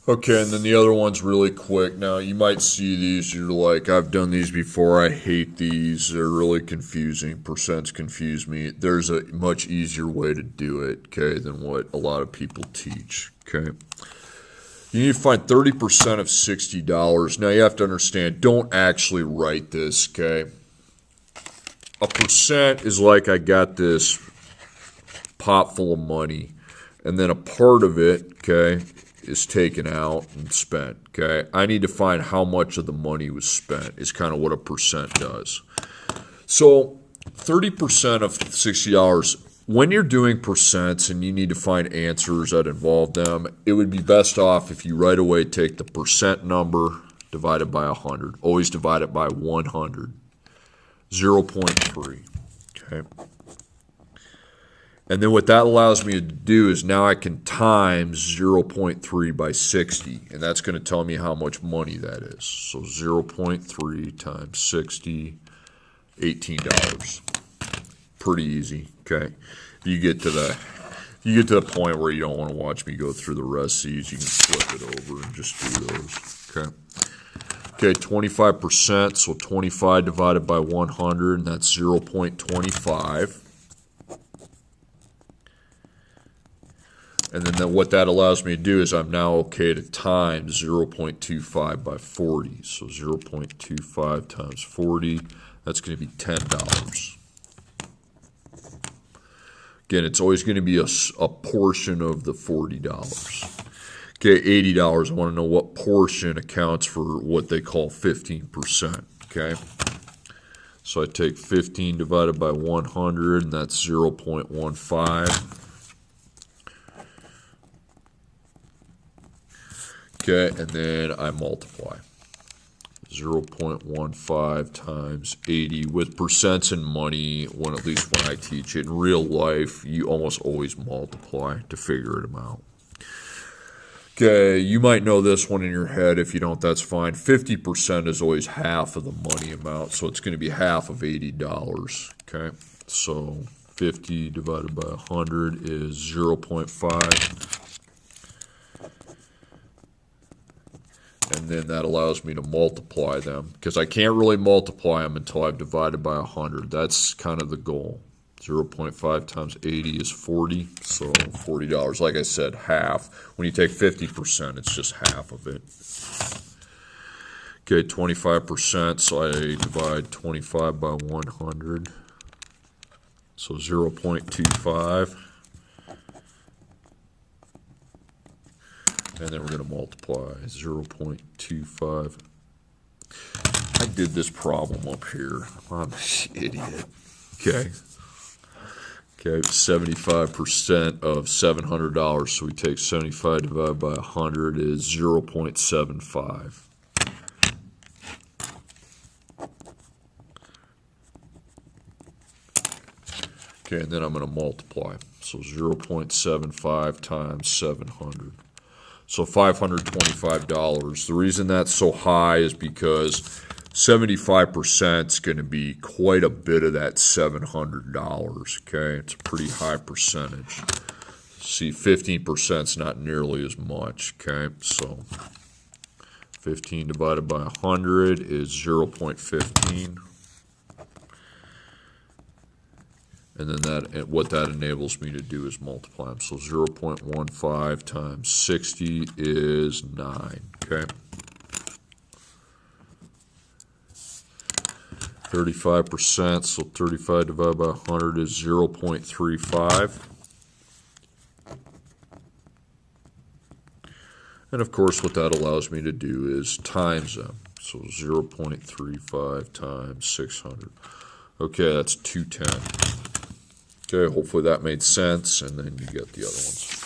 Okay, and then the other one's really quick. Now, you might see these, you're like, I've done these before, I hate these, they're really confusing, percents confuse me. There's a much easier way to do it, okay, than what a lot of people teach, okay? You need to find 30% of $60. Now, you have to understand, don't actually write this, okay? A percent is like I got this pot full of money, and then a part of it, okay, is taken out and spent, okay? I need to find how much of the money was spent is kind of what a percent does. So 30% of $60, when you're doing percents and you need to find answers that involve them, it would be best off if you right away take the percent number divided by 100. Always divide it by 100. 0.3, okay? And then what that allows me to do is now I can times 0.3 by 60, and that's going to tell me how much money that is. So 0.3 times 60, $18. Pretty easy, okay? You get to the point where you don't want to watch me go through the rest of these, you can flip it over and just do those, okay? Okay, 25%, so 25 divided by 100, and that's 0.25. And then what that allows me to do is I'm now okay to times 0.25 by 40. So 0.25 times 40, that's going to be $10. Again, it's always going to be a portion of the $40. Okay, $80, I want to know what portion accounts for what they call 15%, okay? So I take 15 divided by 100, and that's 0.15. Okay, and then I multiply. 0.15 times 80. With percents and money, at least when I teach it, in real life, you almost always multiply to figure them out. Okay, you might know this one in your head. If you don't, that's fine. 50% is always half of the money amount, so it's going to be half of $80. Okay, so 50 divided by 100 is 0.5. And then that allows me to multiply them, because I can't really multiply them until I've divided by 100. That's kind of the goal. 0.5 times 80 is 40, so $40. Like I said, half. When you take 50%, it's just half of it. Okay, 25%, so I divide 25 by 100, so 0.25. And then we're going to multiply 0.25. I did this problem up here. I'm an idiot. Okay. Okay, 75% of $700. So we take 75 divided by 100 is 0.75. Okay, and then I'm going to multiply. So 0.75 times 700. So $525. The reason that's so high is because 75% is going to be quite a bit of that $700. Okay, it's a pretty high percentage. See, 15% is not nearly as much. Okay, so 15 divided by 100 is 0.15. And then what that enables me to do is multiply them. So 0.15 times 60 is 9, okay? 35%, so 35 divided by 100 is 0.35. And of course, what that allows me to do is times them. So 0.35 times 600. Okay, that's 210. Okay, hopefully that made sense, and then you get the other ones.